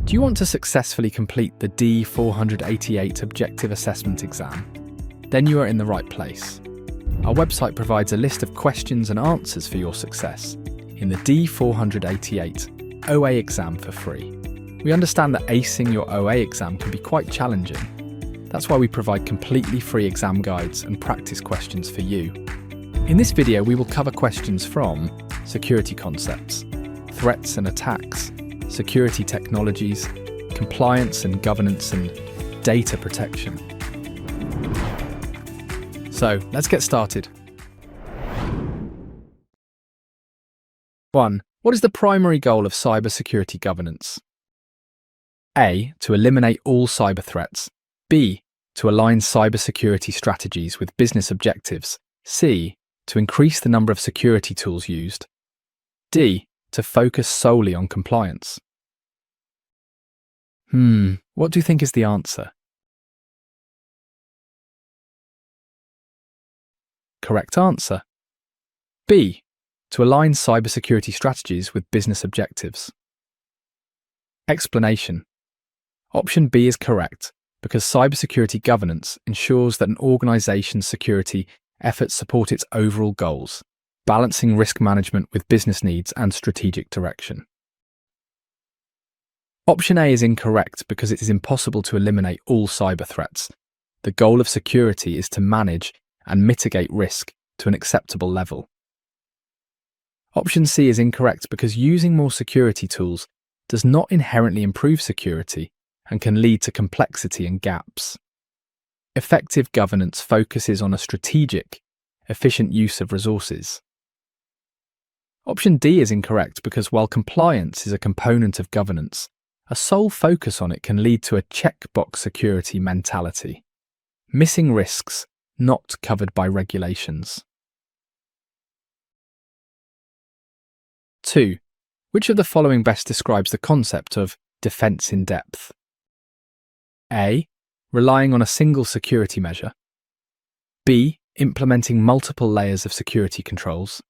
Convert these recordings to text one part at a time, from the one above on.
Do you want to successfully complete the D488 Objective Assessment exam? Then you are in the right place. Our website provides a list of questions and answers for your success in the D488 OA exam for free. We understand that acing your OA exam can be quite challenging. That's why we provide completely free exam guides and practice questions for you. In this video, we will cover questions from security concepts, threats and attacks, security technologies, compliance and governance, and data protection. So, let's get started. 1. What is the primary goal of cybersecurity governance? A. To eliminate all cyber threats. B. To align cybersecurity strategies with business objectives. C. To increase the number of security tools used. D. To focus solely on compliance. What do you think is the answer? Correct answer. B. To align cybersecurity strategies with business objectives. Explanation. Option B is correct because cybersecurity governance ensures that an organization's security efforts support its overall goals, balancing risk management with business needs and strategic direction. Option A is incorrect because it is impossible to eliminate all cyber threats. The goal of security is to manage and mitigate risk to an acceptable level. Option C is incorrect because using more security tools does not inherently improve security and can lead to complexity and gaps. Effective governance focuses on a strategic, efficient use of resources. Option D is incorrect because while compliance is a component of governance, a sole focus on it can lead to a checkbox security mentality, missing risks not covered by regulations. 2. Which of the following best describes the concept of defense in depth? A. Relying on a single security measure. B. Implementing multiple layers of security controls.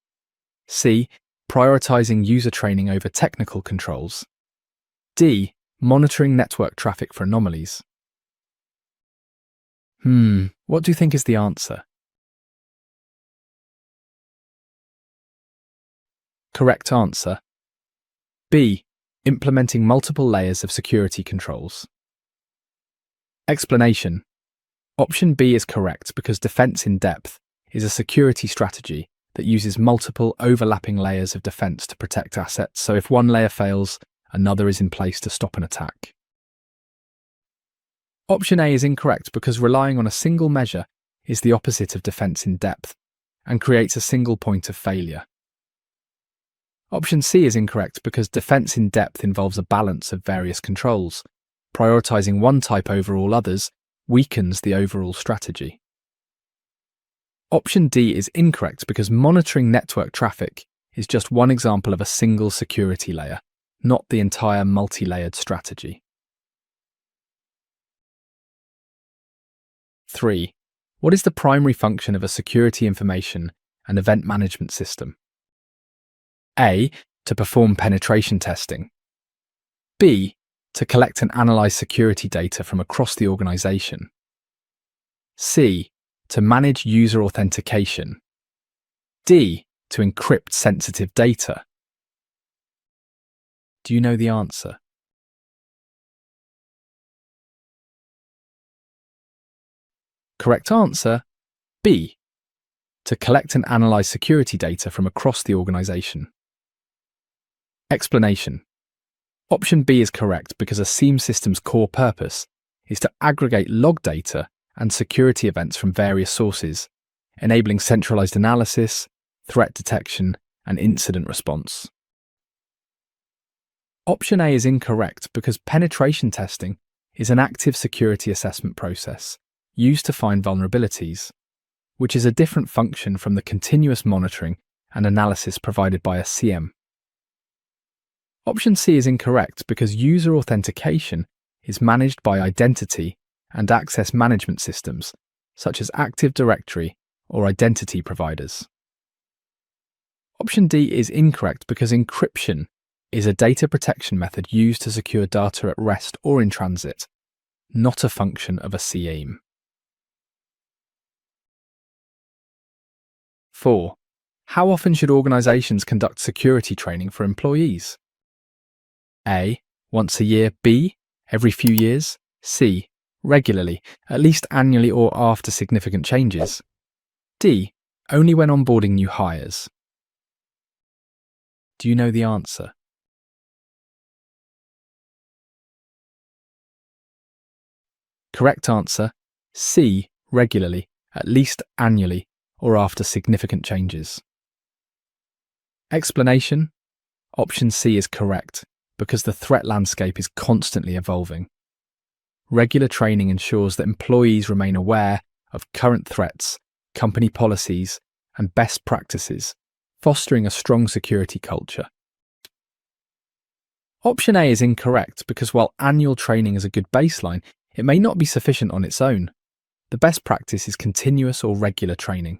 C. Prioritizing user training over technical controls. D. Monitoring network traffic for anomalies. What do you think is the answer? Correct answer. B. Implementing multiple layers of security controls. Explanation. Option B is correct because defense in depth is a security strategy that uses multiple overlapping layers of defense to protect assets, so if one layer fails, another is in place to stop an attack. Option A is incorrect because relying on a single measure is the opposite of defense in depth and creates a single point of failure. Option C is incorrect because defense in depth involves a balance of various controls. Prioritizing one type over all others weakens the overall strategy. Option D is incorrect because monitoring network traffic is just one example of a single security layer, not the entire multi-layered strategy. 3. What is the primary function of a security information and event management system? A. To perform penetration testing. B. To collect and analyze security data from across the organization. C. To manage user authentication. D. To encrypt sensitive data. Do you know the answer? Correct answer, B. To collect and analyze security data from across the organization. Explanation. Option B is correct because a SIEM system's core purpose is to aggregate log data and security events from various sources, enabling centralized analysis, threat detection, and incident response. Option A is incorrect because penetration testing is an active security assessment process used to find vulnerabilities, which is a different function from the continuous monitoring and analysis provided by a SIEM. Option C is incorrect because user authentication is managed by identity and access management systems, such as Active Directory or identity providers. Option D is incorrect because encryption is a data protection method used to secure data at rest or in transit, not a function of a CIEM. 4. How often should organizations conduct security training for employees? A. Once a year. B. Every few years. C. Regularly, at least annually or after significant changes. D. Only when onboarding new hires. Do you know the answer? Correct answer, C. Regularly, at least annually or after significant changes. Explanation? Option C is correct because the threat landscape is constantly evolving. Regular training ensures that employees remain aware of current threats, company policies, and best practices, fostering a strong security culture. Option A is incorrect because while annual training is a good baseline, it may not be sufficient on its own. The best practice is continuous or regular training.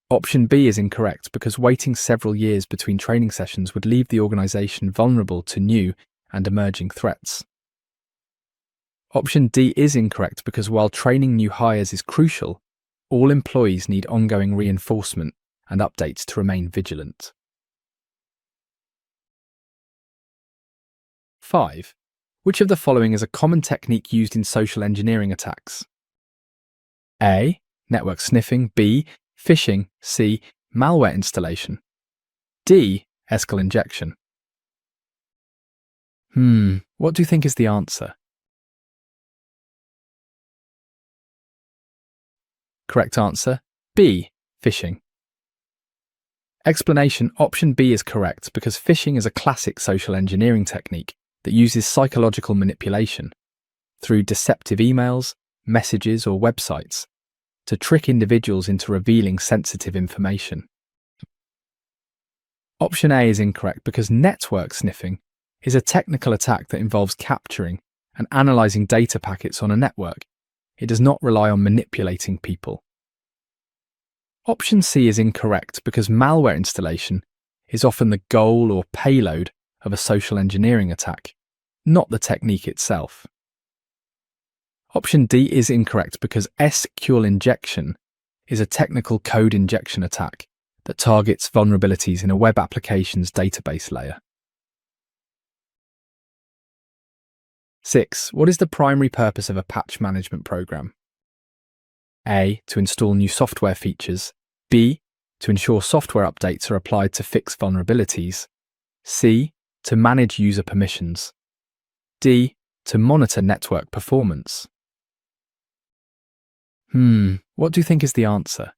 Option B is incorrect because waiting several years between training sessions would leave the organisation vulnerable to new and emerging threats. Option D is incorrect because while training new hires is crucial, all employees need ongoing reinforcement and updates to remain vigilant. 5. Which of the following is a common technique used in social engineering attacks? A. Network sniffing. B. Phishing. C. Malware installation. D. Escal injection. What do you think is the answer? Correct answer, B. Phishing. Explanation: option B is correct because phishing is a classic social engineering technique that uses psychological manipulation through deceptive emails, messages, or websites to trick individuals into revealing sensitive information. Option A is incorrect because network sniffing is a technical attack that involves capturing and analysing data packets on a network. It does not rely on manipulating people. Option C is incorrect because malware installation is often the goal or payload of a social engineering attack, not the technique itself. Option D is incorrect because SQL injection is a technical code injection attack that targets vulnerabilities in a web application's database layer. 6. What is the primary purpose of a patch management program? A. To install new software features. B. To ensure software updates are applied to fix vulnerabilities. C. To manage user permissions. D. To monitor network performance. What do you think is the answer?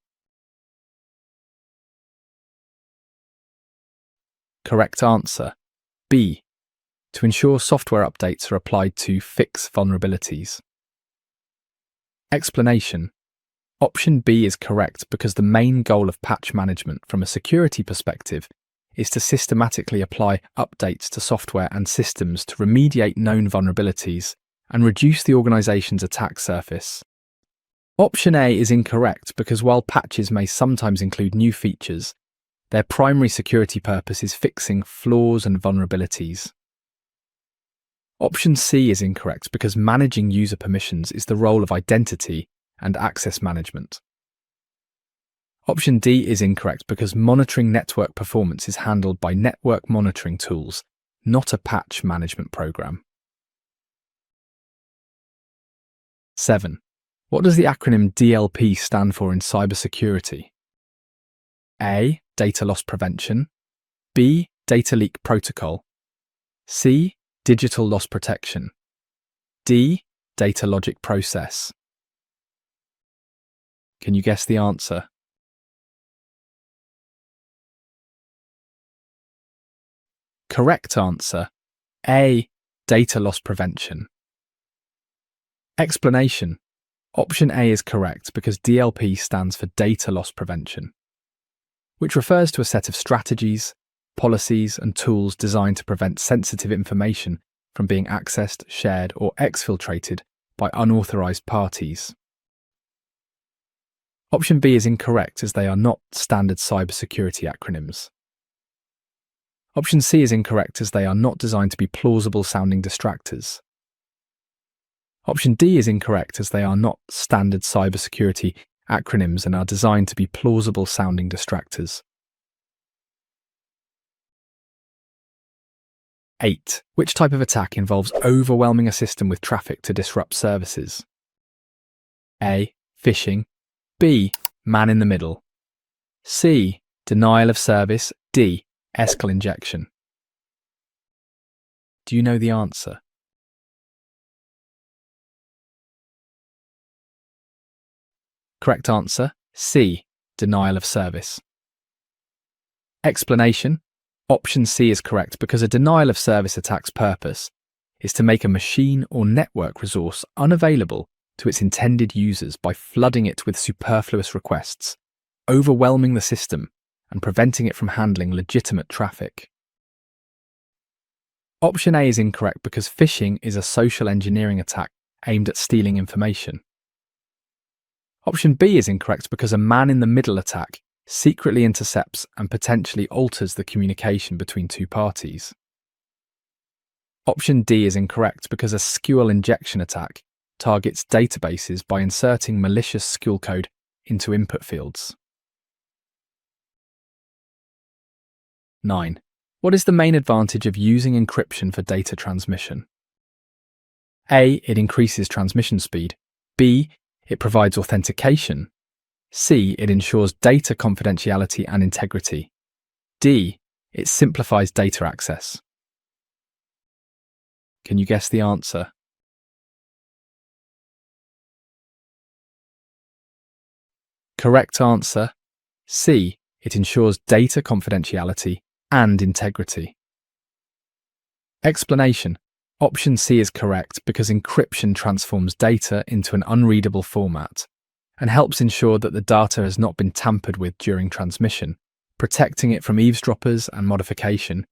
Correct answer, B. To ensure software updates are applied to fix vulnerabilities. Explanation: option B is correct because the main goal of patch management from a security perspective is to systematically apply updates to software and systems to remediate known vulnerabilities and reduce the organization's attack surface. Option A is incorrect because while patches may sometimes include new features, their primary security purpose is fixing flaws and vulnerabilities. Option C is incorrect because managing user permissions is the role of identity and access management. Option D is incorrect because monitoring network performance is handled by network monitoring tools, not a patch management program. 7. What does the acronym DLP stand for in cybersecurity? A. Data loss prevention. B. Data leak protocol. C. Digital loss protection. D. Data logic process. Can you guess the answer? Correct answer, A. Data loss prevention. Explanation: option A is correct because DLP stands for data loss prevention, which refers to a set of strategies, policies, and tools designed to prevent sensitive information from being accessed, shared, or exfiltrated by unauthorized parties. Option B is incorrect as they are not standard cybersecurity acronyms. Option C is incorrect as they are not designed to be plausible sounding distractors. Option D is incorrect as they are not standard cybersecurity acronyms and are designed to be plausible sounding distractors. 8. Which type of attack involves overwhelming a system with traffic to disrupt services? A. Phishing. B. Man in the middle. C. Denial of service. D. SQL injection. Do you know the answer? Correct answer, C. Denial of service. Explanation. Option C is correct because a denial of service attack's purpose is to make a machine or network resource unavailable to its intended users by flooding it with superfluous requests, overwhelming the system, and preventing it from handling legitimate traffic. Option A is incorrect because phishing is a social engineering attack aimed at stealing information. Option B is incorrect because a man-in-the-middle attack secretly intercepts and potentially alters the communication between two parties. Option D is incorrect because a SQL injection attack targets databases by inserting malicious SQL code into input fields. 9. What is the main advantage of using encryption for data transmission? A. It increases transmission speed. B. It provides authentication. C. It ensures data confidentiality and integrity. D. It simplifies data access. Can you guess the answer? Correct answer, C. It ensures data confidentiality and integrity. Explanation. Option C is correct because encryption transforms data into an unreadable format and helps ensure that the data has not been tampered with during transmission, protecting it from eavesdroppers and modification.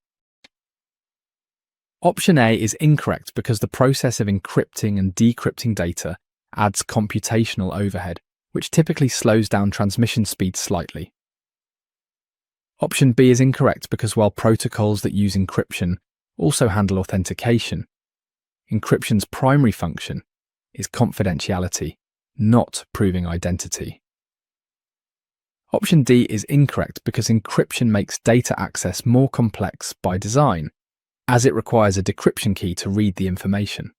Option A is incorrect because the process of encrypting and decrypting data adds computational overhead, which typically slows down transmission speed slightly. Option B is incorrect because while protocols that use encryption also handle authentication, encryption's primary function is confidentiality, not proving identity. Option D is incorrect because encryption makes data access more complex by design, as it requires a decryption key to read the information.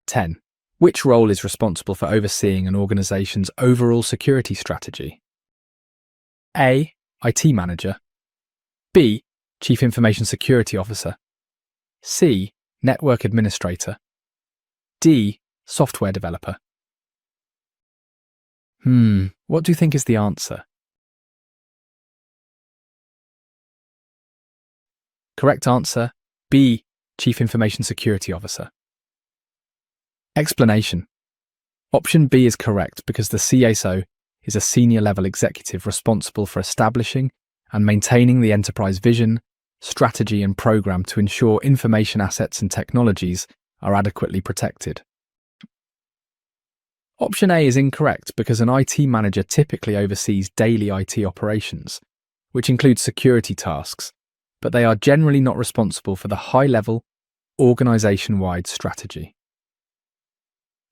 10. Which role is responsible for overseeing an organization's overall security strategy? A. IT manager. B. Chief Information Security Officer. C. Network administrator. D. Software developer. What do you think is the answer? Correct answer, B. Chief Information Security Officer. Explanation. Option B is correct because the CISO is a senior level executive responsible for establishing and maintaining the enterprise vision, strategy and program to ensure information assets and technologies are adequately protected. Option A is incorrect because an IT manager typically oversees daily IT operations, which include security tasks, but they are generally not responsible for the high-level, organization-wide strategy.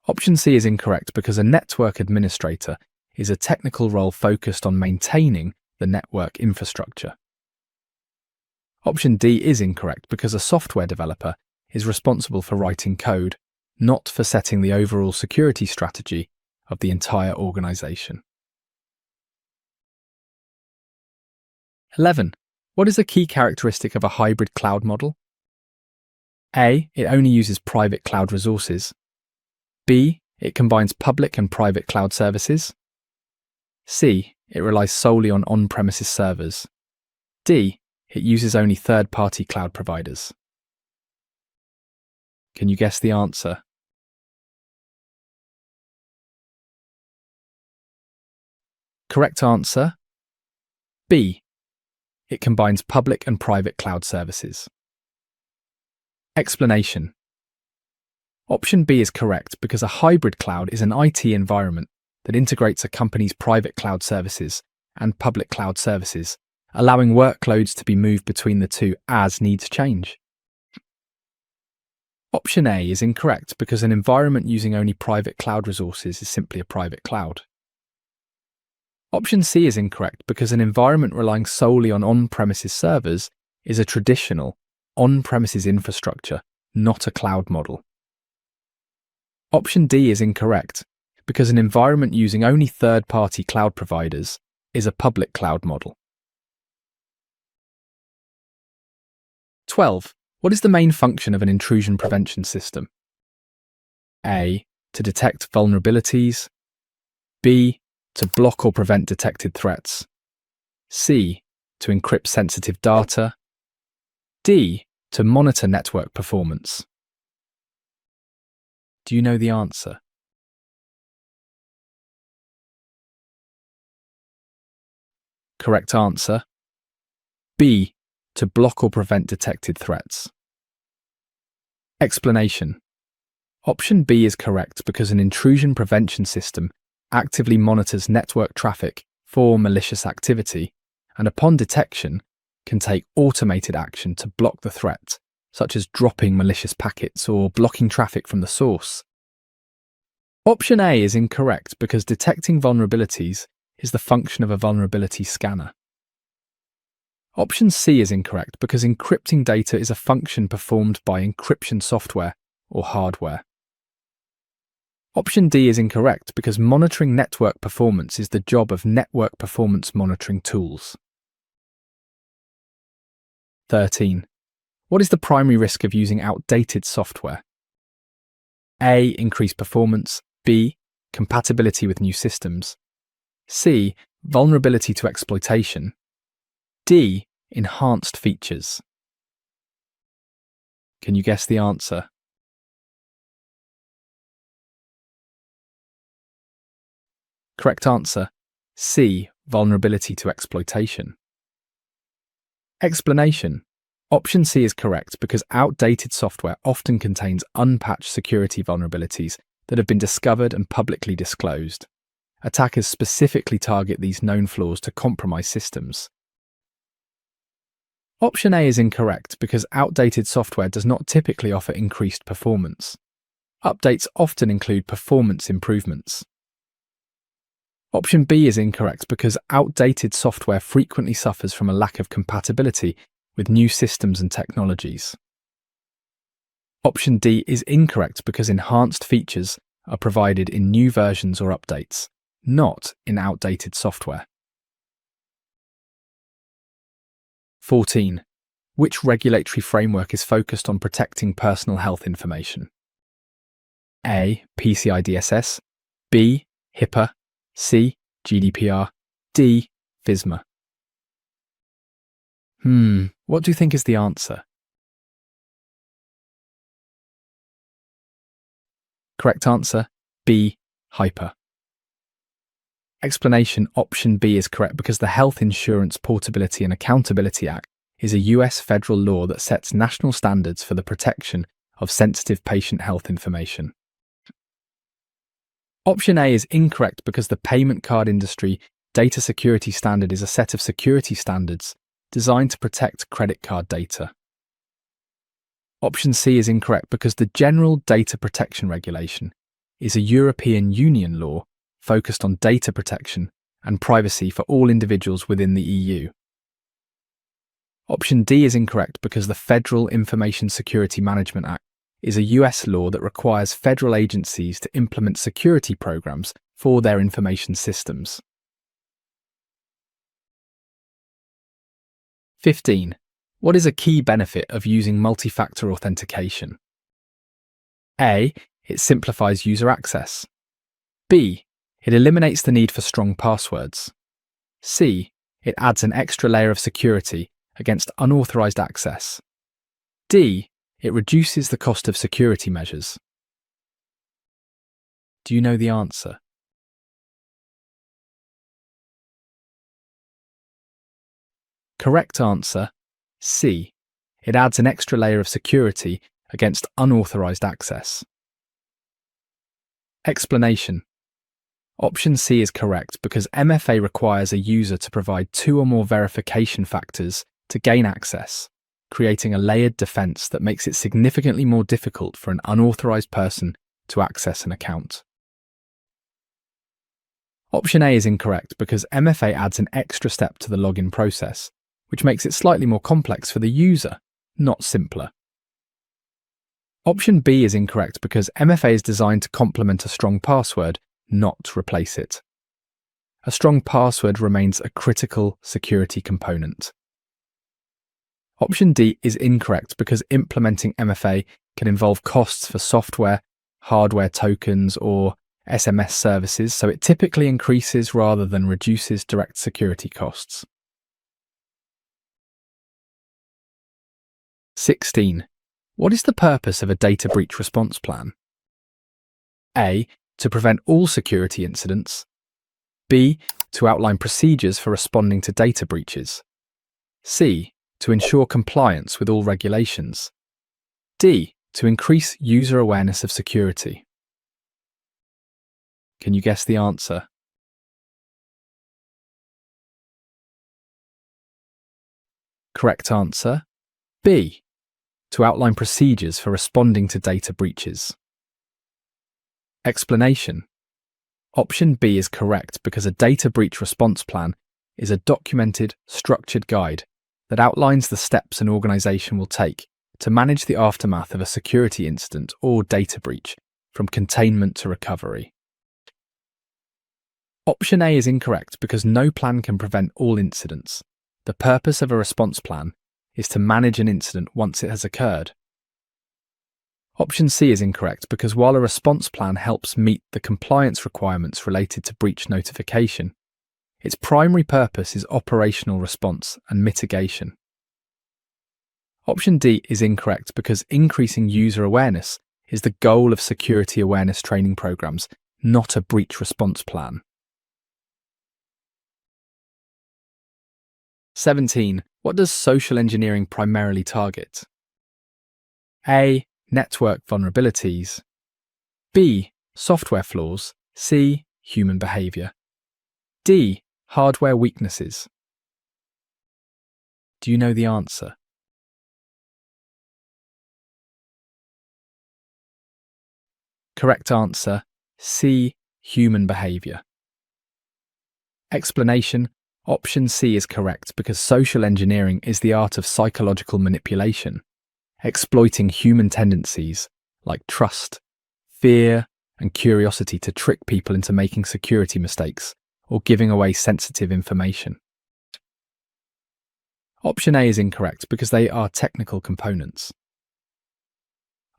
Option C is incorrect because a network administrator is a technical role focused on maintaining the network infrastructure. Option D is incorrect because a software developer is responsible for writing code, not for setting the overall security strategy of the entire organization. 11. What is a key characteristic of a hybrid cloud model? A. It only uses private cloud resources. B. It combines public and private cloud services. C. It relies solely on on-premises servers. D. It uses only third-party cloud providers. Can you guess the answer? Correct answer, B. It combines public and private cloud services. Explanation. Option B is correct because a hybrid cloud is an IT environment that integrates a company's private cloud services and public cloud services, allowing workloads to be moved between the two as needs change. Option A is incorrect because an environment using only private cloud resources is simply a private cloud. Option C is incorrect because an environment relying solely on on-premises servers is a traditional on-premises infrastructure, not a cloud model. Option D is incorrect because an environment using only third-party cloud providers is a public cloud model. 12. What is the main function of an intrusion prevention system? A. To detect vulnerabilities. B. To block or prevent detected threats. C. To encrypt sensitive data. D. To monitor network performance. Do you know the answer? Correct answer. B. To block or prevent detected threats. Explanation. Option B is correct because an intrusion prevention system actively monitors network traffic for malicious activity and upon detection can take automated action to block the threat, such as dropping malicious packets or blocking traffic from the source. Option A is incorrect because detecting vulnerabilities is the function of a vulnerability scanner. Option C is incorrect because encrypting data is a function performed by encryption software or hardware. Option D is incorrect because monitoring network performance is the job of network performance monitoring tools. 13. What is the primary risk of using outdated software? A. Increased performance. B. Compatibility with new systems. C. Vulnerability to exploitation. D. Enhanced features. Can you guess the answer? Correct answer. C. Vulnerability to exploitation. Explanation. Option C is correct because outdated software often contains unpatched security vulnerabilities that have been discovered and publicly disclosed. Attackers specifically target these known flaws to compromise systems. Option A is incorrect because outdated software does not typically offer increased performance. Updates often include performance improvements. Option B is incorrect because outdated software frequently suffers from a lack of compatibility with new systems and technologies. Option D is incorrect because enhanced features are provided in new versions or updates, not in outdated software. 14. Which regulatory framework is focused on protecting personal health information? A. PCI DSS. B. HIPAA. C. GDPR. D. FISMA. What do you think is the answer? Correct answer. B. HIPAA. Explanation. Option B is correct because the Health Insurance Portability and Accountability Act is a US federal law that sets national standards for the protection of sensitive patient health information. Option A is incorrect because the payment card industry data security standard is a set of security standards designed to protect credit card data. Option C is incorrect because the General Data Protection Regulation is a European Union law focused on data protection and privacy for all individuals within the EU. Option D is incorrect because the Federal Information Security Management Act is a US law that requires federal agencies to implement security programs for their information systems. 15. What is a key benefit of using multi-factor authentication? A. It simplifies user access. B. It eliminates the need for strong passwords. C. It adds an extra layer of security against unauthorized access. D. It reduces the cost of security measures. Do you know the answer? Correct answer. C. It adds an extra layer of security against unauthorized access. Explanation. Option C is correct because MFA requires a user to provide 2 or more verification factors to gain access, creating a layered defense that makes it significantly more difficult for an unauthorized person to access an account. Option A is incorrect because MFA adds an extra step to the login process, which makes it slightly more complex for the user, not simpler. Option B is incorrect because MFA is designed to complement a strong password, not replace it. A strong password remains a critical security component. Option D is incorrect because implementing MFA can involve costs for software, hardware tokens, or SMS services, so it typically increases rather than reduces direct security costs. 16. What is the purpose of a data breach response plan? A. To prevent all security incidents. B. To outline procedures for responding to data breaches. C. To ensure compliance with all regulations. D. To increase user awareness of security. Can you guess the answer? Correct answer, B. To outline procedures for responding to data breaches. Explanation. Option B is correct because a data breach response plan is a documented, structured guide that outlines the steps an organization will take to manage the aftermath of a security incident or data breach, from containment to recovery. Option A is incorrect because no plan can prevent all incidents. The purpose of a response plan is to manage an incident once it has occurred. Option C is incorrect because while a response plan helps meet the compliance requirements related to breach notification, its primary purpose is operational response and mitigation. Option D is incorrect because increasing user awareness is the goal of security awareness training programs, not a breach response plan. 17. What does social engineering primarily target? A. Network vulnerabilities. B. Software flaws. C. Human behavior. D. Hardware weaknesses. Do you know the answer? Correct answer, C. Human behavior. Explanation. Option C is correct because social engineering is the art of psychological manipulation, exploiting human tendencies like trust, fear, and curiosity to trick people into making security mistakes or giving away sensitive information. Option A is incorrect because they are technical components.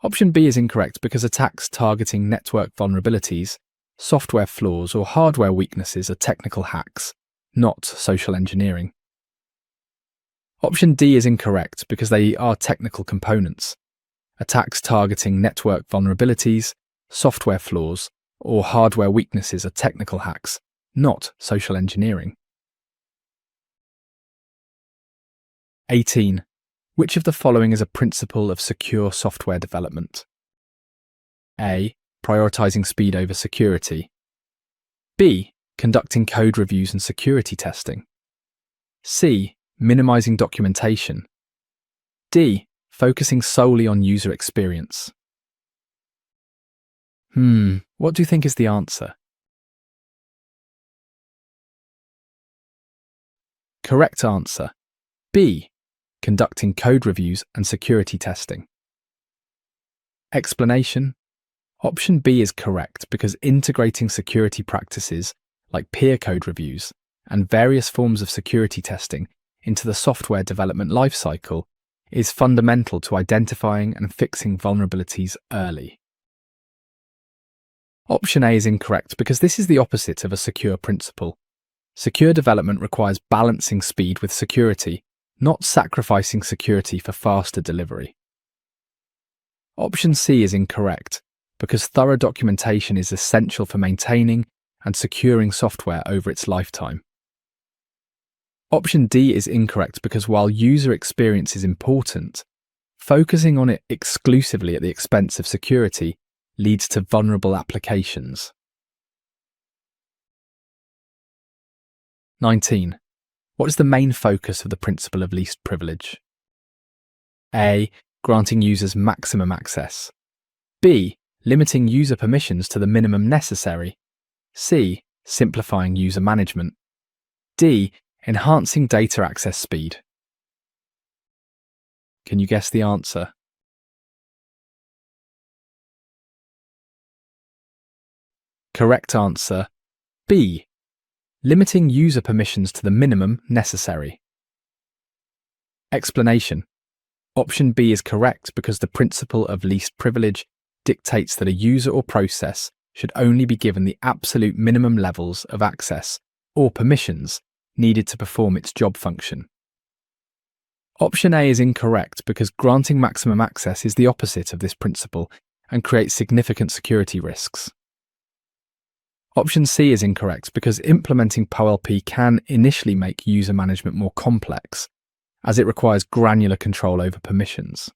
Option B is incorrect because attacks targeting network vulnerabilities, software flaws, or hardware weaknesses are technical hacks, not social engineering. Option D is incorrect because they are technical components. Attacks targeting network vulnerabilities, software flaws, or hardware weaknesses are technical hacks, not social engineering. 18. Which of the following is a principle of secure software development? A. Prioritizing speed over security. B. Conducting code reviews and security testing. C. Minimizing documentation. D. Focusing solely on user experience. What do you think is the answer? Correct answer, B. Conducting code reviews and security testing. Explanation. Option B is correct because integrating security practices like peer code reviews and various forms of security testing into the software development lifecycle is fundamental to identifying and fixing vulnerabilities early. Option A is incorrect because this is the opposite of a secure principle. Secure development requires balancing speed with security, not sacrificing security for faster delivery. Option C is incorrect because thorough documentation is essential for maintaining and securing software over its lifetime. Option D is incorrect because while user experience is important, focusing on it exclusively at the expense of security leads to vulnerable applications. 19. What is the main focus of the principle of least privilege? A. Granting users maximum access. B. Limiting user permissions to the minimum necessary. C. Simplifying user management. D. Enhancing data access speed. Can you guess the answer? Correct answer, B. Limiting user permissions to the minimum necessary. Explanation. Option B is correct because the principle of least privilege dictates that a user or process should only be given the absolute minimum levels of access or permissions needed to perform its job function. Option A is incorrect because granting maximum access is the opposite of this principle and creates significant security risks. Option C is incorrect because implementing PoLP can initially make user management more complex, as it requires granular control over permissions.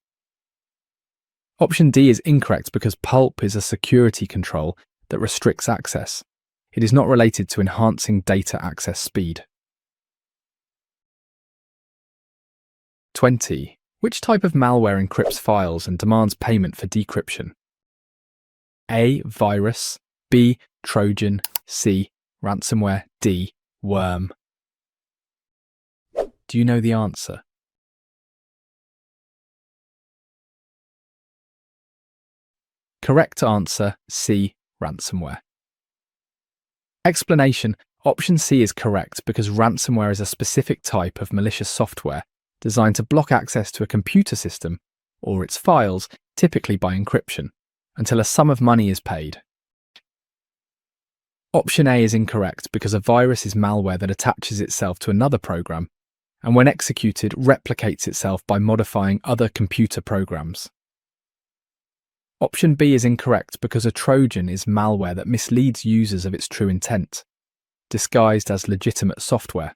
Option D is incorrect because PoLP is a security control that restricts access. It is not related to enhancing data access speed. 20. Which type of malware encrypts files and demands payment for decryption? A. Virus. B. Trojan. C. Ransomware. D. Worm. Do you know the answer? Correct answer, C. Ransomware. Explanation. Option C is correct because ransomware is a specific type of malicious software designed to block access to a computer system or its files, typically by encryption, until a sum of money is paid. Option A is incorrect because a virus is malware that attaches itself to another program and when executed replicates itself by modifying other computer programs. Option B is incorrect because a Trojan is malware that misleads users of its true intent, disguised as legitimate software.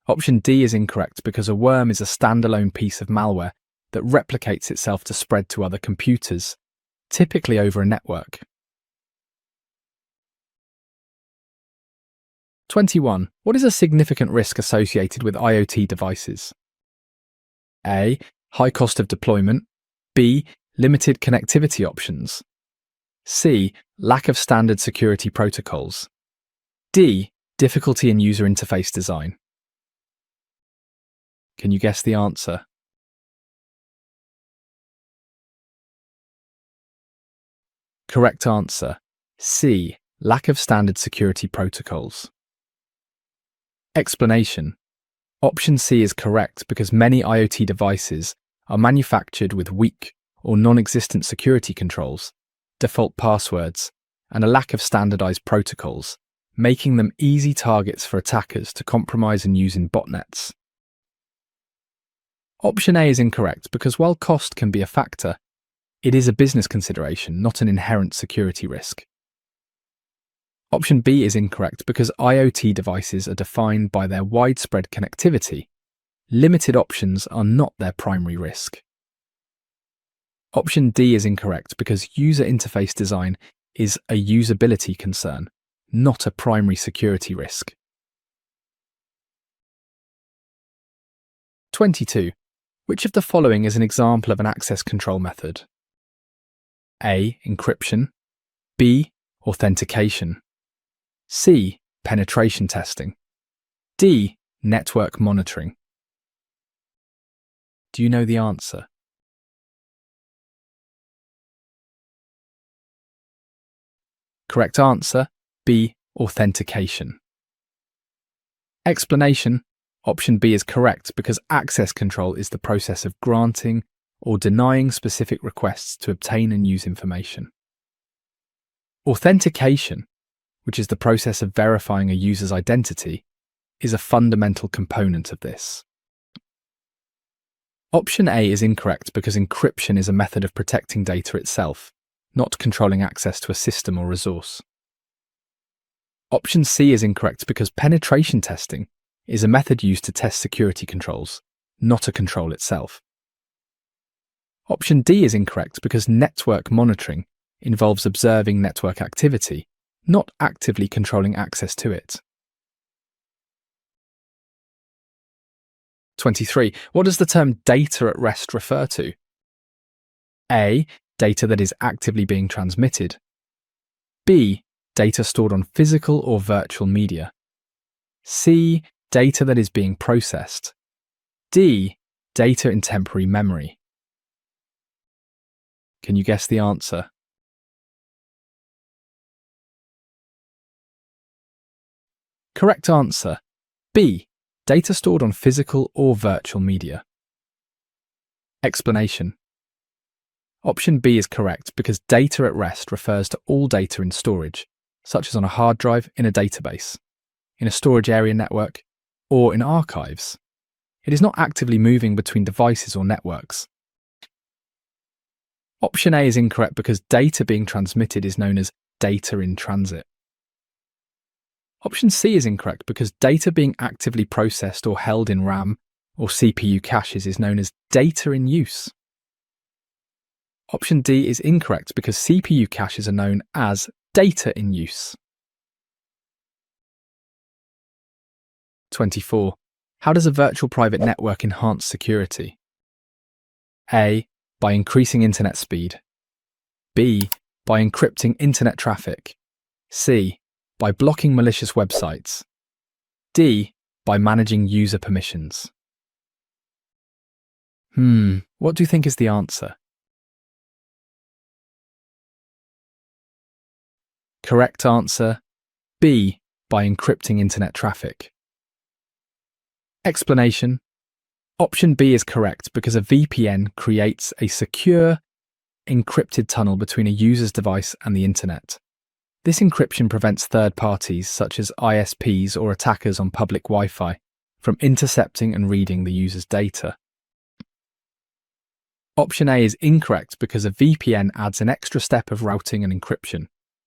Option D is incorrect because a worm is a standalone piece of malware that replicates itself to spread to other computers, typically over a network. 21. What is a significant risk associated with IoT devices? A. High cost of deployment. B. Limited connectivity options. C. Lack of standard security protocols. D. Difficulty in user interface design. Can you guess the answer? Correct answer, C. Lack of standard security protocols. Explanation. Option C is correct because many IoT devices are manufactured with weak or non-existent security controls, default passwords, and a lack of standardized protocols, making them easy targets for attackers to compromise and use in botnets. Option A is incorrect because while cost can be a factor, it is a business consideration, not an inherent security risk. Option B is incorrect because IoT devices are defined by their widespread connectivity. Limited options are not their primary risk. Option D is incorrect because user interface design is a usability concern, not a primary security risk. 22. Which of the following is an example of an access control method? A. Encryption. B. Authentication. C. Penetration testing. D. Network monitoring. Do you know the answer? Correct answer, B. Authentication. Explanation. Option B is correct because access control is the process of granting or denying specific requests to obtain and use information. Authentication, which is the process of verifying a user's identity, is a fundamental component of this. Option A is incorrect because encryption is a method of protecting data itself, not controlling access to a system or resource. Option C is incorrect because penetration testing is a method used to test security controls, not a control itself. Option D is incorrect because network monitoring involves observing network activity, not actively controlling access to it. 23. What does the term data at rest refer to? A. Data that is actively being transmitted. B. Data stored on physical or virtual media. C. Data that is being processed. D. Data in temporary memory. Can you guess the answer? Correct answer. B. Data stored on physical or virtual media. Explanation. Option B is correct because data at rest refers to all data in storage, such as on a hard drive in a database, in a storage area network, or in archives. It is not actively moving between devices or networks. Option A is incorrect because data being transmitted is known as data in transit. Option C is incorrect because data being actively processed or held in RAM or CPU caches is known as data in use. Option D is incorrect because CPU caches are known as data in use. 24. How does a virtual private network enhance security? A. By increasing internet speed. B. By encrypting internet traffic. C. By blocking malicious websites. D. By managing user permissions. What do you think is the answer? Correct answer. B. By encrypting internet traffic. Explanation. Option B is correct because a VPN creates a secure, encrypted tunnel between a user's device and the internet. This encryption prevents third parties, such as ISPs or attackers on public Wi-Fi, from intercepting and reading the user's data. Option A is incorrect because a VPN adds an extra step of routing and encryption,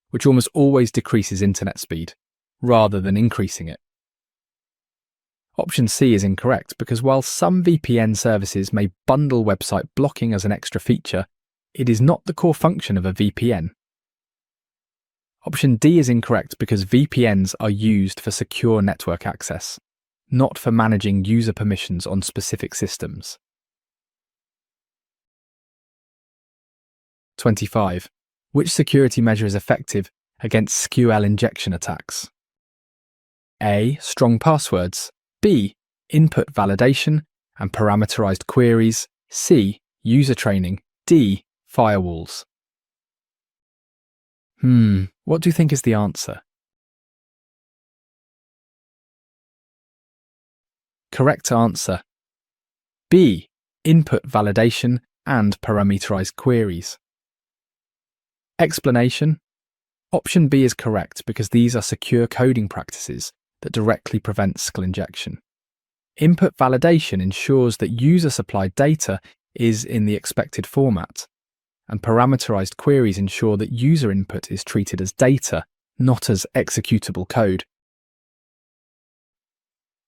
which almost always decreases internet speed, rather than increasing it. Option C is incorrect because while some VPN services may bundle website blocking as an extra feature, it is not the core function of a VPN. Option D is incorrect because VPNs are used for secure network access, not for managing user permissions on specific systems. 25. Which security measure is effective against SQL injection attacks? A. Strong passwords. B. Input validation and parameterized queries. C. User training. D. Firewalls. What do you think is the answer? Correct answer. B. Input validation and parameterized queries. Explanation. Option B is correct because these are secure coding practices that directly prevent SQL injection. Input validation ensures that user-supplied data is in the expected format, and parameterized queries ensure that user input is treated as data, not as executable code.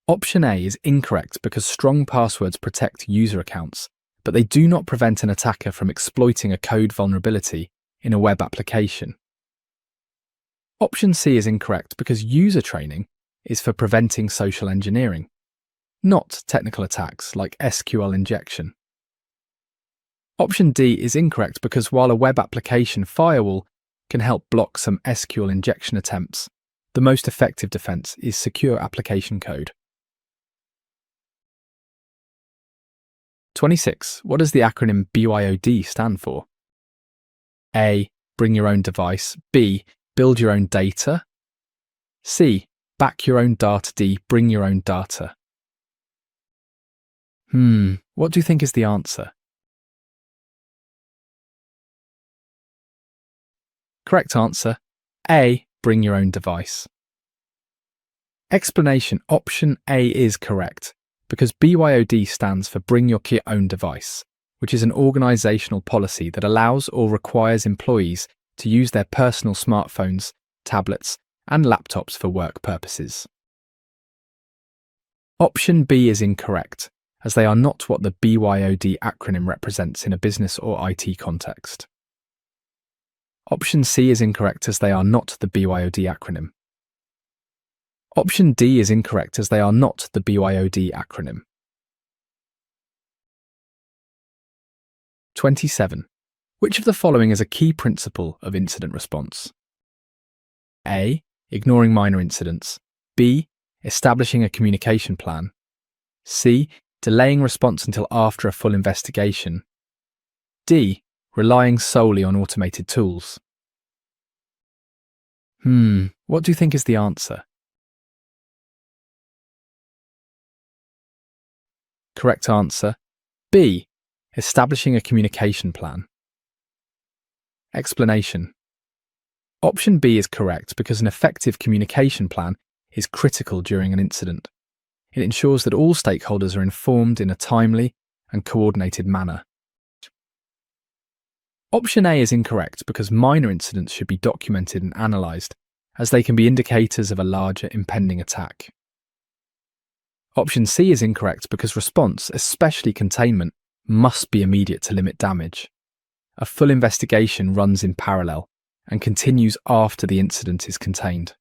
Option A is incorrect because strong passwords protect user accounts, but they do not prevent an attacker from exploiting a code vulnerability in a web application. Option C is incorrect because user training is for preventing social engineering, not technical attacks like SQL injection. Option D is incorrect because while a web application firewall can help block some SQL injection attempts, the most effective defense is secure application code. 26. What does the acronym BYOD stand for? A. Bring your own device. B. Build your own data. C. Back your own data. D. Bring your own data. What do you think is the answer? Correct answer. A. Bring your own device. Explanation. Option A is correct because BYOD stands for Bring Your Own Device, which is an organizational policy that allows or requires employees to use their personal smartphones, tablets, and laptops for work purposes. Option B is incorrect, as they are not what the BYOD acronym represents in a business or IT context. Option C is incorrect as they are not the BYOD acronym. Option D is incorrect as they are not the BYOD acronym. 27. Which of the following is a key principle of incident response? A. Ignoring minor incidents. B. Establishing a communication plan. C. Delaying response until after a full investigation. D. Relying solely on automated tools. What do you think is the answer? Correct answer. B. Establishing a communication plan. Explanation. Option B is correct because an effective communication plan is critical during an incident. It ensures that all stakeholders are informed in a timely and coordinated manner. Option A is incorrect because minor incidents should be documented and analysed, as they can be indicators of a larger impending attack. Option C is incorrect because response, especially containment, must be immediate to limit damage. A full investigation runs in parallel and continues after the incident is contained.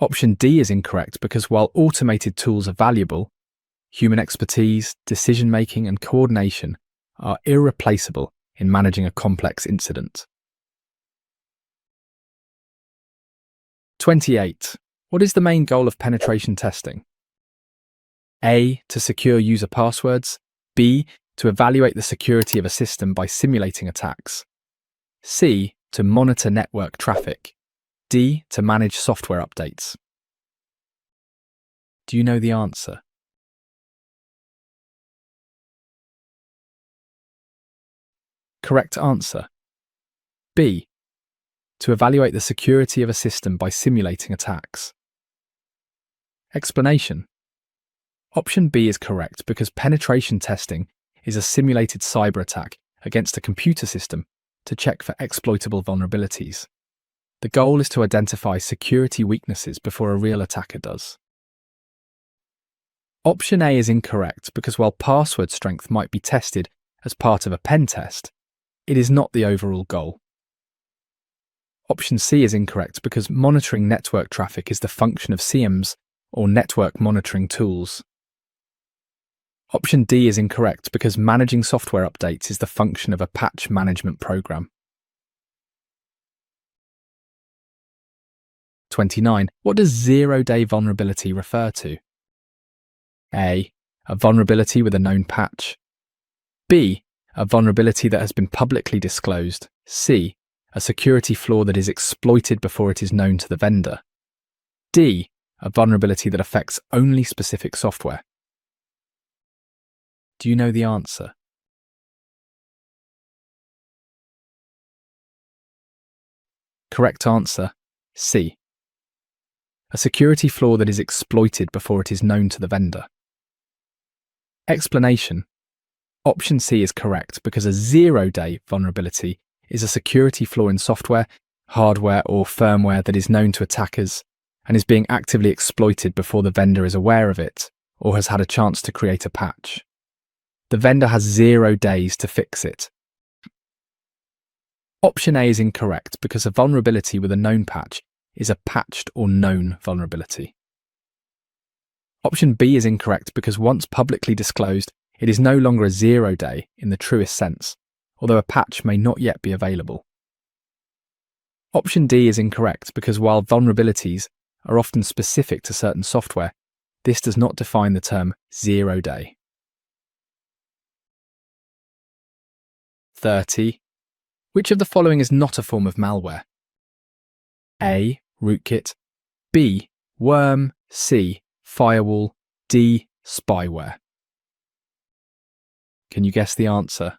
Option D is incorrect because while automated tools are valuable, human expertise, decision-making and coordination are irreplaceable in managing a complex incident. 28. What is the main goal of penetration testing? A. To secure user passwords. B. To evaluate the security of a system by simulating attacks. C. To monitor network traffic. D. To manage software updates. Do you know the answer? Correct answer. B. To evaluate the security of a system by simulating attacks. Explanation. Option B is correct because penetration testing is a simulated cyber attack against a computer system to check for exploitable vulnerabilities. The goal is to identify security weaknesses before a real attacker does. Option A is incorrect because while password strength might be tested as part of a pen test, it is not the overall goal. Option C is incorrect because monitoring network traffic is the function of CMs or network monitoring tools. Option D is incorrect because managing software updates is the function of a patch management program. 29. What does zero-day vulnerability refer to? A. A vulnerability with a known patch. B. A vulnerability that has been publicly disclosed. C. A security flaw that is exploited before it is known to the vendor. D. A vulnerability that affects only specific software. Do you know the answer? Correct answer. C. A security flaw that is exploited before it is known to the vendor. Explanation. Option C is correct because a zero-day vulnerability is a security flaw in software, hardware or firmware that is known to attackers and is being actively exploited before the vendor is aware of it or has had a chance to create a patch. The vendor has 0 days to fix it. Option A is incorrect because a vulnerability with a known patch is a patched or known vulnerability. Option B is incorrect because once publicly disclosed, it is no longer a 0 day in the truest sense, although a patch may not yet be available. Option D is incorrect because while vulnerabilities are often specific to certain software, this does not define the term 0 day. 30. Which of the following is not a form of malware? A. Rootkit. B. Worm. C. Firewall. D. Spyware. Can you guess the answer?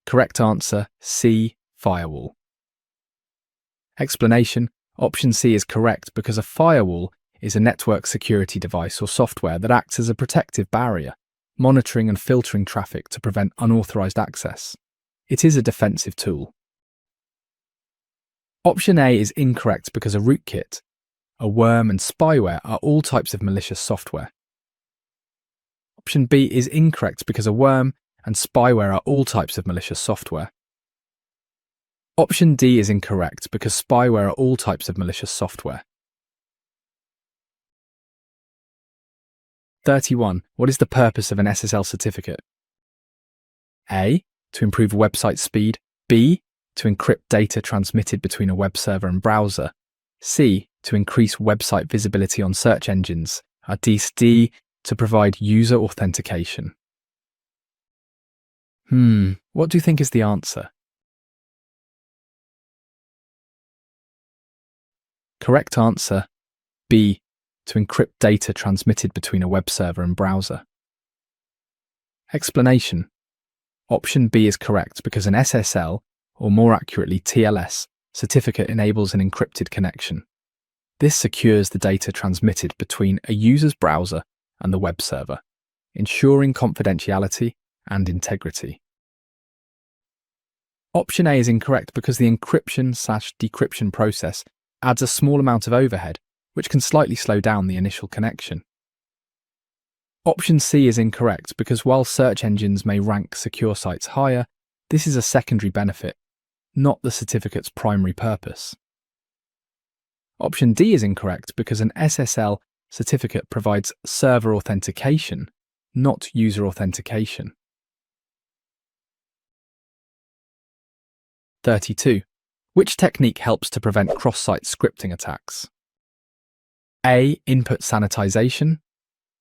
Correct answer, C. Firewall. Explanation. Option C is correct because a firewall is a network security device or software that acts as a protective barrier, monitoring and filtering traffic to prevent unauthorized access. It is a defensive tool. Option A is incorrect because a rootkit, a worm and spyware are all types of malicious software. Option B is incorrect because a worm and spyware are all types of malicious software. Option D is incorrect because spyware are all types of malicious software. 31. What is the purpose of an SSL certificate? A. To improve website speed. B. To encrypt data transmitted between a web server and browser. C. To increase website visibility on search engines. Or D. To provide user authentication. What do you think is the answer? Correct answer, B. To encrypt data transmitted between a web server and browser. Explanation. Option B is correct because an SSL, or more accurately TLS, certificate enables an encrypted connection. This secures the data transmitted between a user's browser and the web server, ensuring confidentiality and integrity. Option A is incorrect because the encryption/decryption process adds a small amount of overhead, which can slightly slow down the initial connection. Option C is incorrect because while search engines may rank secure sites higher, this is a secondary benefit, not the certificate's primary purpose. Option D is incorrect because an SSL certificate provides server authentication, not user authentication. 32. Which technique helps to prevent cross-site scripting attacks? A. Input sanitization.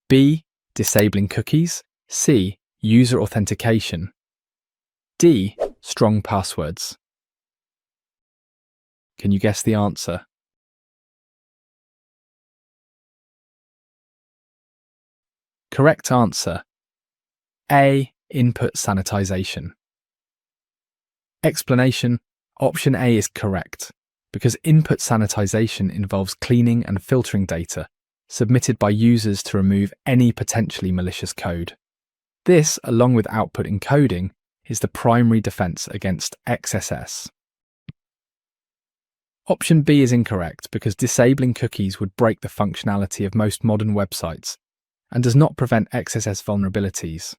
B. Disabling cookies. C. User authentication. D. Strong passwords. Can you guess the answer? Correct answer. A. Input sanitization. Explanation. Option A is correct, because input sanitization involves cleaning and filtering data submitted by users to remove any potentially malicious code. This, along with output encoding, is the primary defense against XSS. Option B is incorrect because disabling cookies would break the functionality of most modern websites and does not prevent XSS vulnerabilities.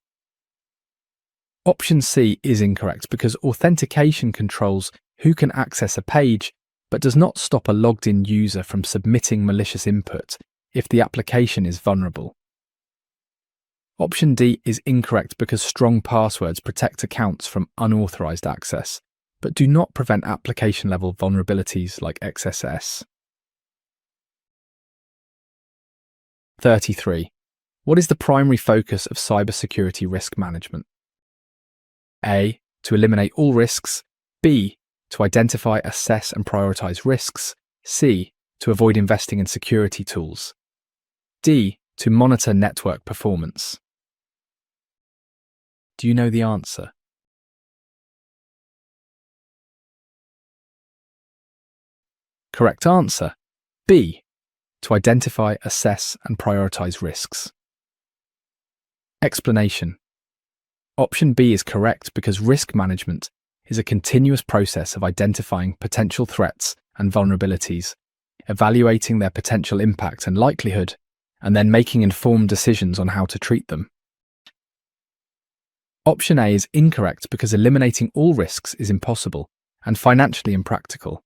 Option C is incorrect because authentication controls who can access a page, but does not stop a logged-in user from submitting malicious input if the application is vulnerable. Option D is incorrect because strong passwords protect accounts from unauthorized access, but do not prevent application-level vulnerabilities like XSS. 33. What is the primary focus of cybersecurity risk management? A. To eliminate all risks. B. To identify, assess and prioritize risks. C. To avoid investing in security tools. D. To monitor network performance. Do you know the answer? Correct answer. B. To identify, assess and prioritize risks. Explanation. Option B is correct because risk management is a continuous process of identifying potential threats and vulnerabilities, evaluating their potential impact and likelihood, and then making informed decisions on how to treat them. Option A is incorrect because eliminating all risks is impossible and financially impractical.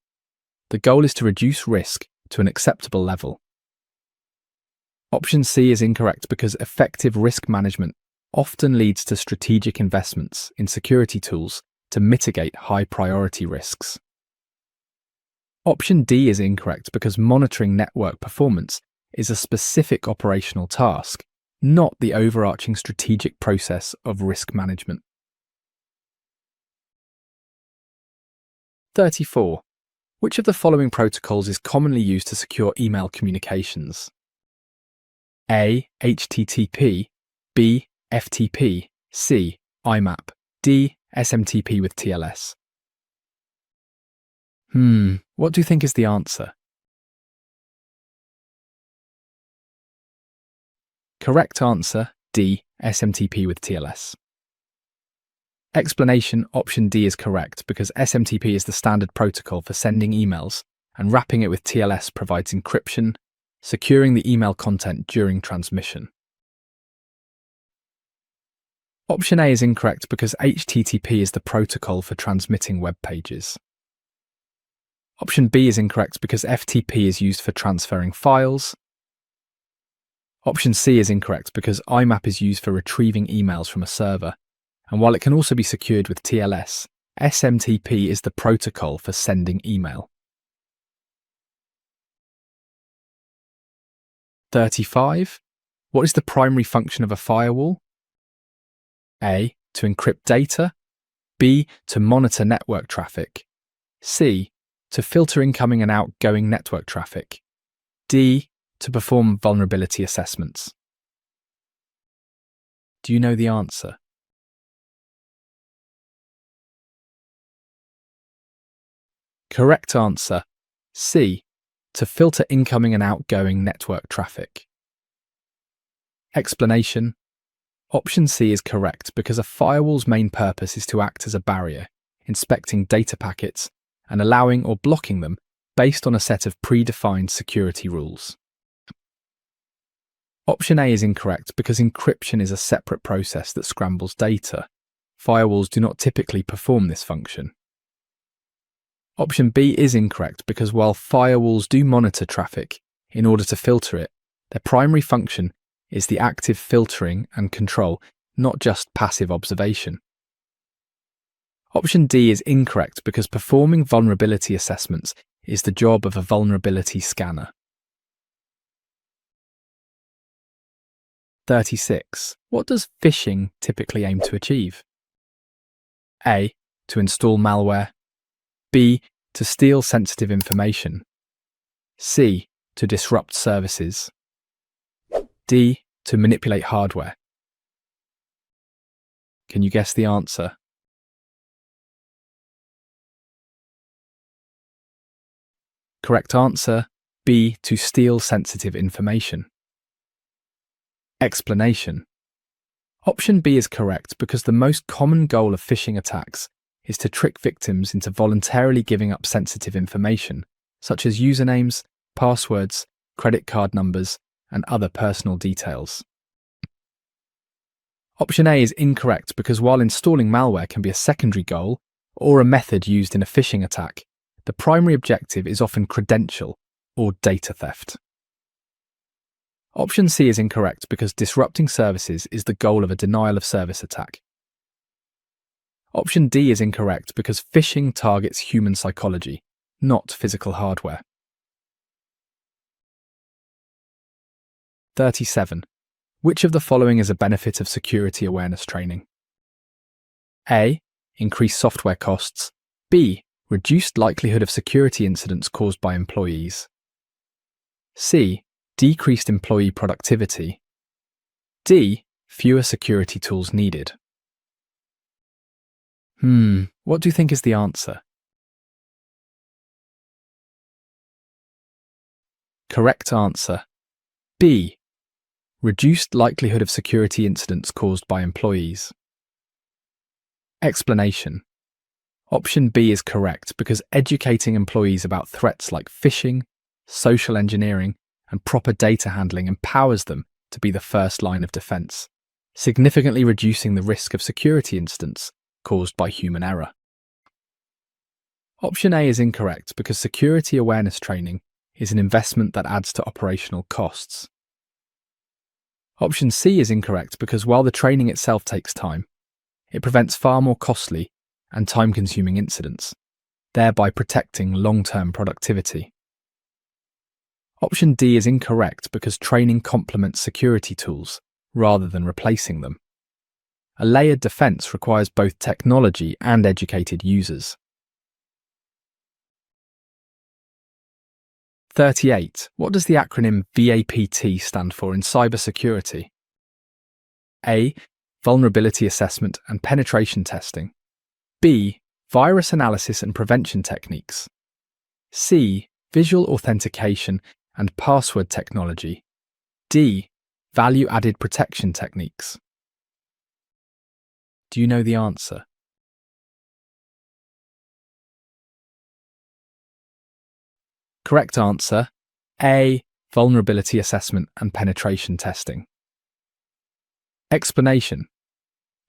The goal is to reduce risk to an acceptable level. Option C is incorrect because effective risk management often leads to strategic investments in security tools to mitigate high-priority risks. Option D is incorrect because monitoring network performance is a specific operational task, not the overarching strategic process of risk management. 34. Which of the following protocols is commonly used to secure email communications? A. HTTP. B. FTP. C. IMAP. D. SMTP with TLS. What do you think is the answer? Correct answer, D. SMTP with TLS. Explanation. Option D is correct because SMTP is the standard protocol for sending emails, and wrapping it with TLS provides encryption, securing the email content during transmission. Option A is incorrect because HTTP is the protocol for transmitting web pages. Option B is incorrect because FTP is used for transferring files. Option C is incorrect because IMAP is used for retrieving emails from a server, and while it can also be secured with TLS, SMTP is the protocol for sending email. 35. What is the primary function of a firewall? A. To encrypt data. B. To monitor network traffic. C. To filter incoming and outgoing network traffic. D. To perform vulnerability assessments. Do you know the answer? Correct answer. C. To filter incoming and outgoing network traffic. Explanation. Option C is correct because a firewall's main purpose is to act as a barrier, inspecting data packets and allowing or blocking them based on a set of predefined security rules. Option A is incorrect because encryption is a separate process that scrambles data. Firewalls do not typically perform this function. Option B is incorrect because while firewalls do monitor traffic in order to filter it, their primary function is the active filtering and control, not just passive observation. Option D is incorrect because performing vulnerability assessments is the job of a vulnerability scanner. 36. What does phishing typically aim to achieve? A. To install malware. B. To steal sensitive information. C. To disrupt services. D. To manipulate hardware. Can you guess the answer? Correct answer. B. To steal sensitive information. Explanation. Option B is correct because the most common goal of phishing attacks is to trick victims into voluntarily giving up sensitive information, such as usernames, passwords, credit card numbers, and other personal details. Option A is incorrect because while installing malware can be a secondary goal or a method used in a phishing attack, the primary objective is often credential or data theft. Option C is incorrect because disrupting services is the goal of a denial of service attack. Option D is incorrect because phishing targets human psychology, not physical hardware. 37. Which of the following is a benefit of security awareness training? A. Increased software costs. B. Reduced likelihood of security incidents caused by employees. C. Decreased employee productivity. D. Fewer security tools needed. What do you think is the answer? Correct answer. B. Reduced likelihood of security incidents caused by employees. Explanation. Option B is correct because educating employees about threats like phishing, social engineering, and proper data handling empowers them to be the first line of defense, significantly reducing the risk of security incidents caused by human error. Option A is incorrect because security awareness training is an investment that adds to operational costs. Option C is incorrect because while the training itself takes time, it prevents far more costly and time-consuming incidents, thereby protecting long-term productivity. Option D is incorrect because training complements security tools rather than replacing them. A layered defense requires both technology and educated users. 38. What does the acronym VAPT stand for in cybersecurity? A. Vulnerability assessment and penetration testing. B. Virus analysis and prevention techniques. C. Visual authentication and password technology. D. Value-added protection techniques. Do you know the answer? Correct answer. A. Vulnerability assessment and penetration testing. Explanation.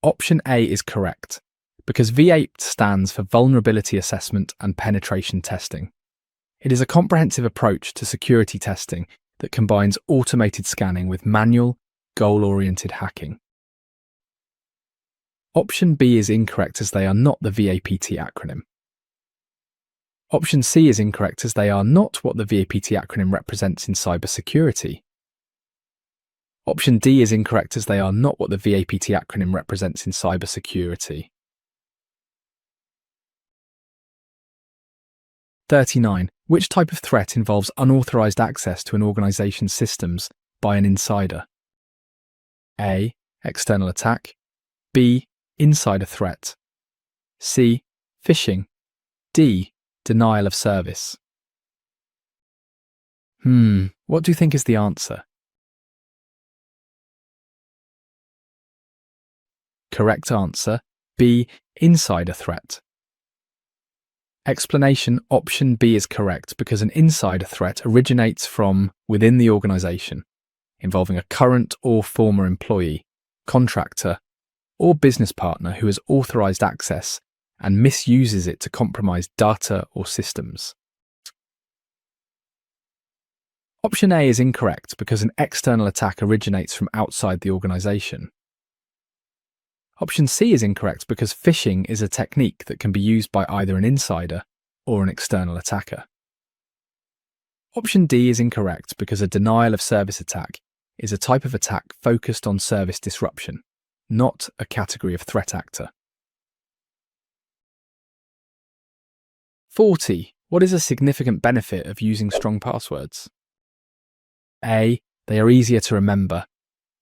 Option A is correct because VAPT stands for Vulnerability Assessment and Penetration Testing. It is a comprehensive approach to security testing that combines automated scanning with manual, goal-oriented hacking. Option B is incorrect as they are not the VAPT acronym. Option C is incorrect as they are not what the VAPT acronym represents in cybersecurity. Option D is incorrect as they are not what the VAPT acronym represents in cybersecurity. 39. Which type of threat involves unauthorized access to an organization's systems by an insider? A. External attack. B. Insider threat. C. Phishing. D. Denial of service. What do you think is the answer? Correct answer, B. Insider threat. Explanation: option B is correct because an insider threat originates from within the organization, involving a current or former employee, contractor, or business partner who has authorized access and misuses it to compromise data or systems. Option A is incorrect because an external attack originates from outside the organization. Option C is incorrect because phishing is a technique that can be used by either an insider or an external attacker. Option D is incorrect because a denial of service attack is a type of attack focused on service disruption, not a category of threat actor. 40. What is a significant benefit of using strong passwords? A. They are easier to remember.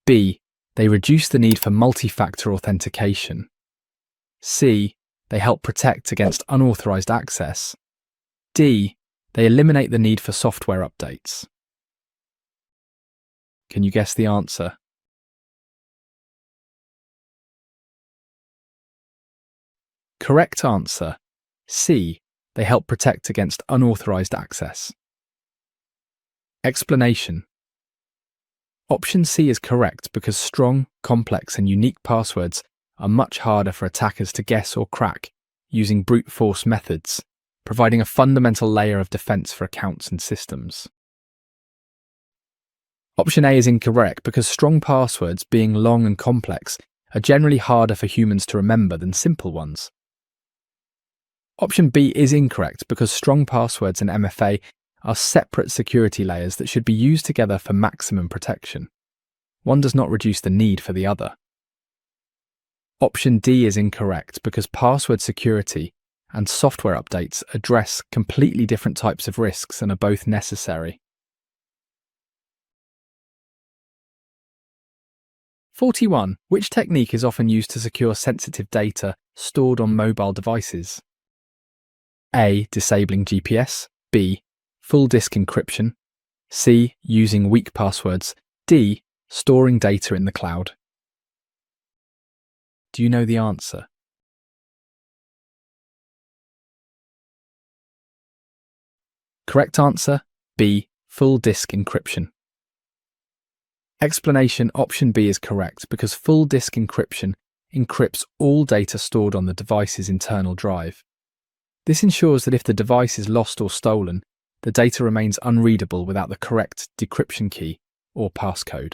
B. They reduce the need for multi-factor authentication. C. They help protect against unauthorized access. D. They eliminate the need for software updates. Can you guess the answer? Correct answer, C. They help protect against unauthorized access. Explanation: option C is correct because strong, complex and unique passwords are much harder for attackers to guess or crack using brute force methods, providing a fundamental layer of defense for accounts and systems. Option A is incorrect because strong passwords, being long and complex, are generally harder for humans to remember than simple ones. Option B is incorrect because strong passwords and MFA are separate security layers that should be used together for maximum protection. One does not reduce the need for the other. Option D is incorrect because password security and software updates address completely different types of risks and are both necessary. 41. Which technique is often used to secure sensitive data stored on mobile devices? A. Disabling GPS. B. Full disk encryption. C. Using weak passwords. D. Storing data in the cloud. Do you know the answer? Correct answer, B. Full disk encryption. Explanation: option B is correct because full disk encryption encrypts all data stored on the device's internal drive. This ensures that if the device is lost or stolen, the data remains unreadable without the correct decryption key or passcode.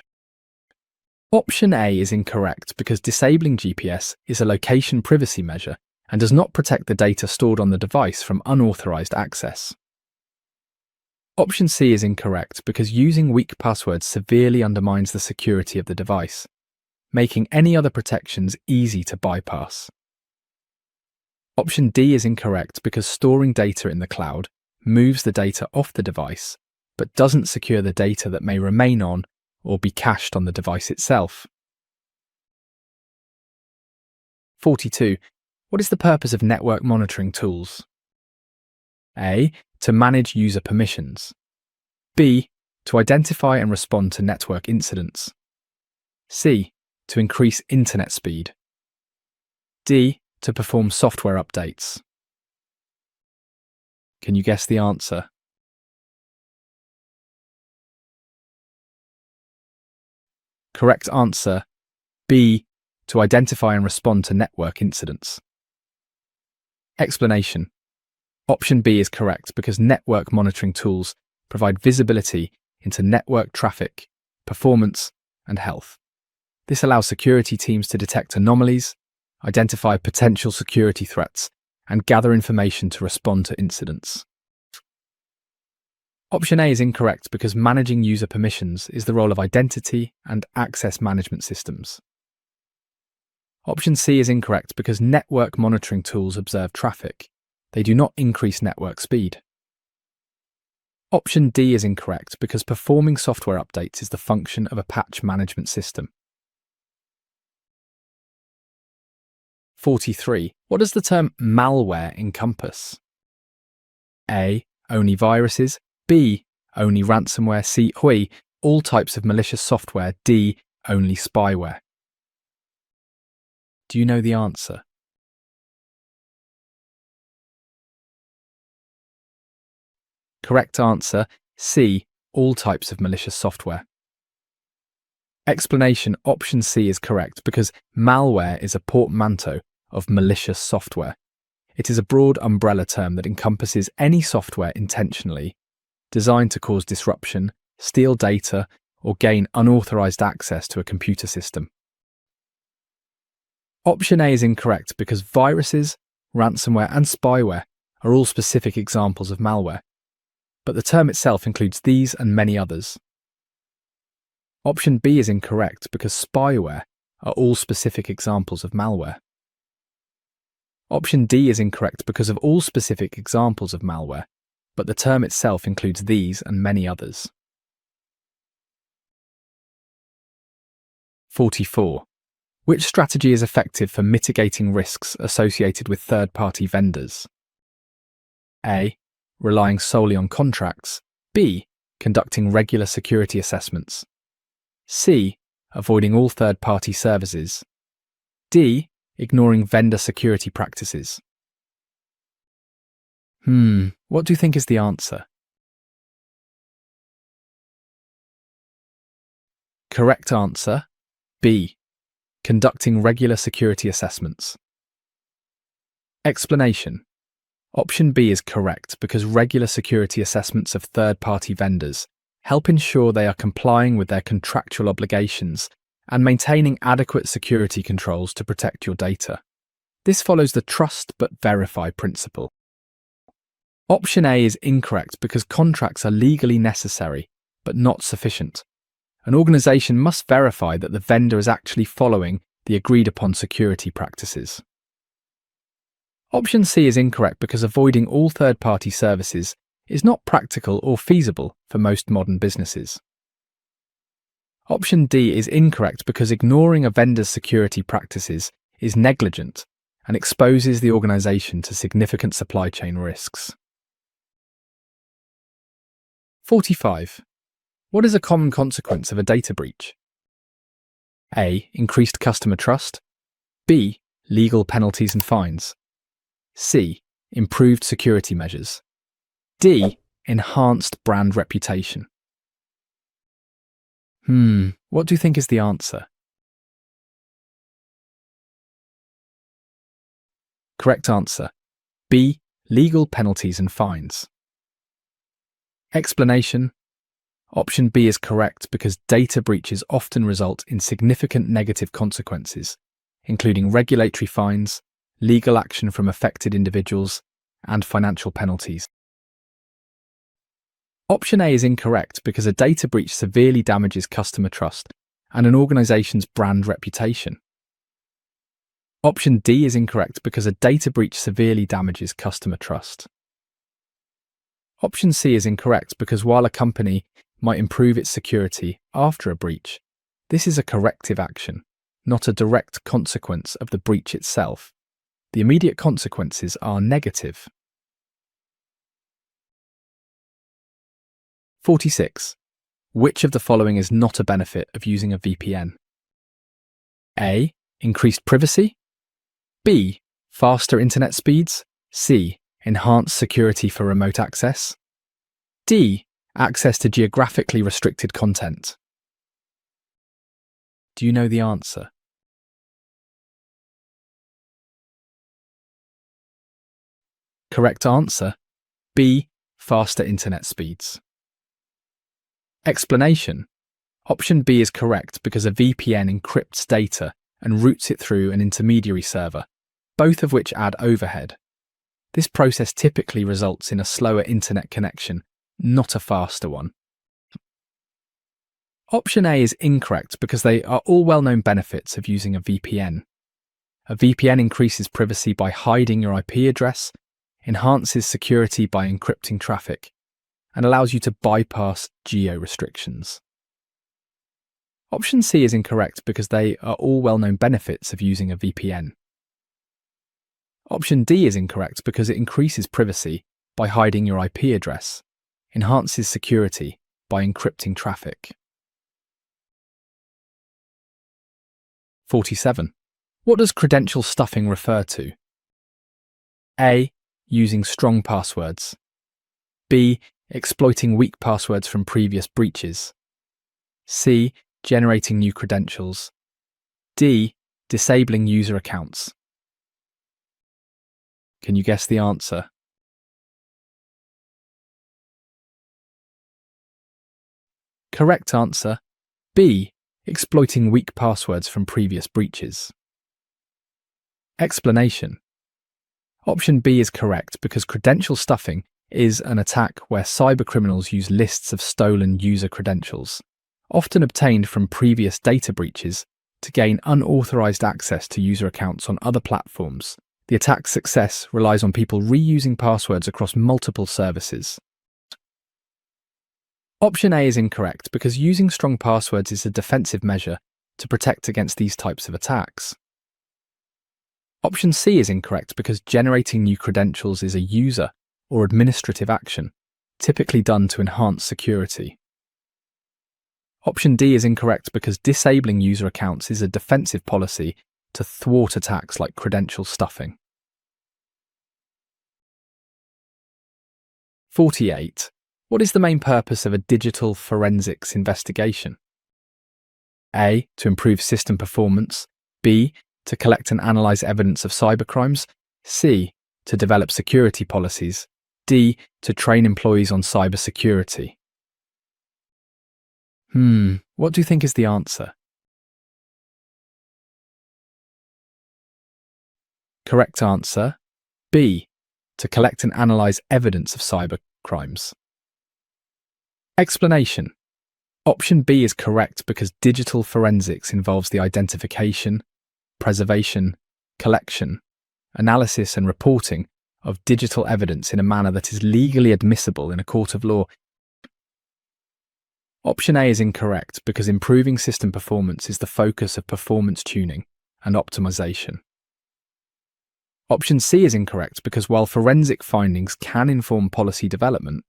Option A is incorrect because disabling GPS is a location privacy measure and does not protect the data stored on the device from unauthorized access. Option C is incorrect because using weak passwords severely undermines the security of the device, making any other protections easy to bypass. Option D is incorrect because storing data in the cloud moves the data off the device, but doesn't secure the data that may remain on or be cached on the device itself. 42. What is the purpose of network monitoring tools? A. To manage user permissions. B. To identify and respond to network incidents. C. To increase internet speed. D. To perform software updates. Can you guess the answer? Correct answer, B. To identify and respond to network incidents. Explanation: option B is correct because network monitoring tools provide visibility into network traffic, performance, and health. This allows security teams to detect anomalies, identify potential security threats, and gather information to respond to incidents. Option A is incorrect because managing user permissions is the role of identity and access management systems. Option C is incorrect because network monitoring tools observe traffic. They do not increase network speed. Option D is incorrect because performing software updates is the function of a patch management system. 43. What does the term malware encompass? A. Only viruses. B. Only ransomware. C. All types of malicious software. D. Only spyware. Do you know the answer? Correct answer, C. All types of malicious software. Explanation: option C is correct because malware is a portmanteau of malicious software. It is a broad umbrella term that encompasses any software intentionally designed to cause disruption, steal data, or gain unauthorized access to a computer system. Option A is incorrect because viruses, ransomware, and spyware are all specific examples of malware, but the term itself includes these and many others. Option B is incorrect because spyware are all specific examples of malware. Option D is incorrect because of all specific examples of malware, but the term itself includes these and many others. 44. Which strategy is effective for mitigating risks associated with third-party vendors? A. Relying solely on contracts. B. Conducting regular security assessments. C. Avoiding all third-party services. D. Ignoring vendor security practices. What do you think is the answer? Correct answer, B. Conducting regular security assessments. Explanation: option B is correct because regular security assessments of third-party vendors help ensure they are complying with their contractual obligations and maintaining adequate security controls to protect your data. This follows the trust but verify principle. Option A is incorrect because contracts are legally necessary but not sufficient. An organization must verify that the vendor is actually following the agreed-upon security practices. Option C is incorrect because avoiding all third-party services is not practical or feasible for most modern businesses. Option D is incorrect because ignoring a vendor's security practices is negligent and exposes the organization to significant supply chain risks. 45. What is a common consequence of a data breach? A. Increased customer trust. B. Legal penalties and fines. C. Improved security measures. D. Enhanced brand reputation. What do you think is the answer? Correct answer, B. Legal penalties and fines. Explanation: option B is correct because data breaches often result in significant negative consequences, including regulatory fines, legal action from affected individuals, and financial penalties. Option A is incorrect because a data breach severely damages customer trust and an organization's brand reputation. Option D is incorrect because a data breach severely damages customer trust. Option C is incorrect because while a company might improve its security after a breach, this is a corrective action, not a direct consequence of the breach itself. The immediate consequences are negative. 46. Which of the following is not a benefit of using a VPN? A. Increased privacy. B. Faster internet speeds. C. Enhanced security for remote access. D. Access to geographically restricted content. Do you know the answer? Correct answer, B. Faster internet speeds. Explanation. Option B is correct because a VPN encrypts data and routes it through an intermediary server, both of which add overhead. This process typically results in a slower internet connection, not a faster one. Option A is incorrect because they are all well-known benefits of using a VPN. A VPN increases privacy by hiding your IP address, enhances security by encrypting traffic, and allows you to bypass geo restrictions. Option C is incorrect because they are all well-known benefits of using a VPN. Option D is incorrect because it increases privacy by hiding your IP address, enhances security by encrypting traffic. 47. What does credential stuffing refer to? A. Using strong passwords. B. Exploiting weak passwords from previous breaches. C. Generating new credentials. D. Disabling user accounts. Can you guess the answer? Correct answer, B. Exploiting weak passwords from previous breaches. Explanation. Option B is correct because credential stuffing is an attack where cybercriminals use lists of stolen user credentials, often obtained from previous data breaches, to gain unauthorized access to user accounts on other platforms. The attack's success relies on people reusing passwords across multiple services. Option A is incorrect because using strong passwords is a defensive measure to protect against these types of attacks. Option C is incorrect because generating new credentials is a user or administrative action, typically done to enhance security. Option D is incorrect because disabling user accounts is a defensive policy to thwart attacks like credential stuffing. 48. What is the main purpose of a digital forensics investigation? A. To improve system performance. B. To collect and analyze evidence of cybercrimes. C. To develop security policies. D. To train employees on cybersecurity. What do you think is the answer? Correct answer, B. To collect and analyze evidence of cybercrimes. Explanation. Option B is correct because digital forensics involves the identification, preservation, collection, analysis and reporting of digital evidence in a manner that is legally admissible in a court of law. Option A is incorrect because improving system performance is the focus of performance tuning and optimization. Option C is incorrect because while forensic findings can inform policy development,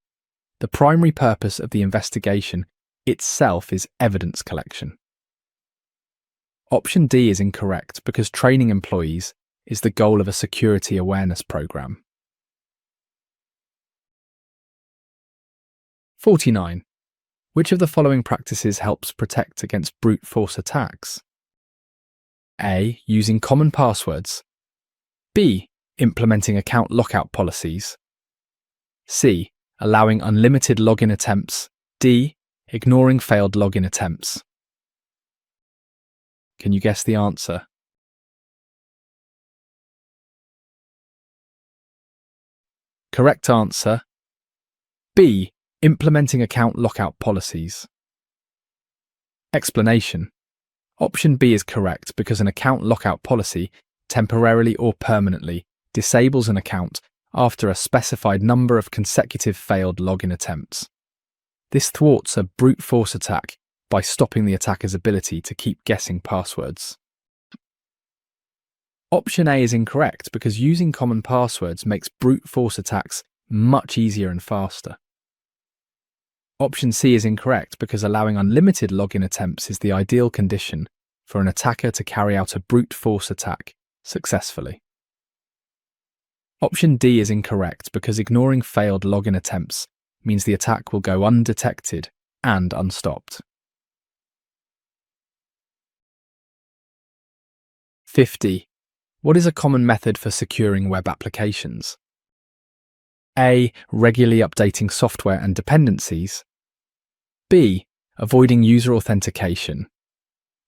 the primary purpose of the investigation itself is evidence collection. Option D is incorrect because training employees is the goal of a security awareness program. 49. Which of the following practices helps protect against brute force attacks? A. Using common passwords. B. Implementing account lockout policies. C. Allowing unlimited login attempts. D. Ignoring failed login attempts. Can you guess the answer? Correct answer, B. Implementing account lockout policies. Explanation. Option B is correct because an account lockout policy temporarily or permanently disables an account after a specified number of consecutive failed login attempts. This thwarts a brute force attack by stopping the attacker's ability to keep guessing passwords. Option A is incorrect because using common passwords makes brute force attacks much easier and faster. Option C is incorrect because allowing unlimited login attempts is the ideal condition for an attacker to carry out a brute force attack successfully. Option D is incorrect because ignoring failed login attempts means the attack will go undetected and unstopped. 50. What is a common method for securing web applications? A. Regularly updating software and dependencies. B. Avoiding user authentication.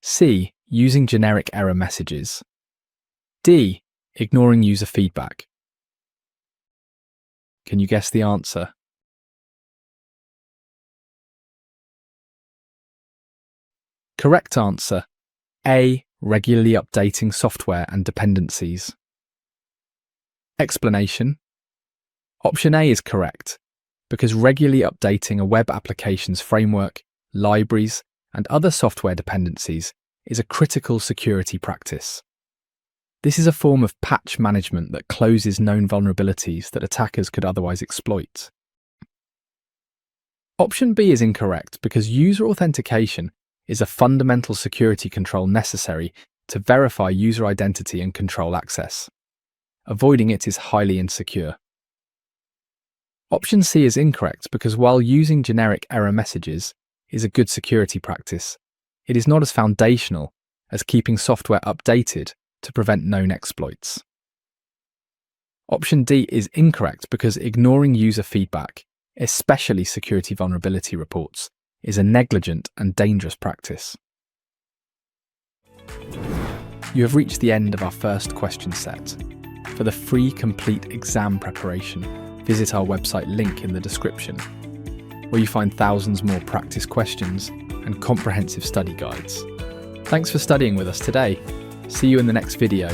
C. Using generic error messages. D. Ignoring user feedback. Can you guess the answer? Correct answer. A. Regularly updating software and dependencies. Explanation. Option A is correct, because regularly updating a web application's framework, libraries, and other software dependencies is a critical security practice. This is a form of patch management that closes known vulnerabilities that attackers could otherwise exploit. Option B is incorrect because user authentication is a fundamental security control necessary to verify user identity and control access. Avoiding it is highly insecure. Option C is incorrect because while using generic error messages is a good security practice, it is not as foundational as keeping software updated to prevent known exploits. Option D is incorrect because ignoring user feedback, especially security vulnerability reports, is a negligent and dangerous practice. You have reached the end of our first question set. For the free complete exam preparation, visit our website link in the description, where you find thousands more practice questions and comprehensive study guides. Thanks for studying with us today. See you in the next video.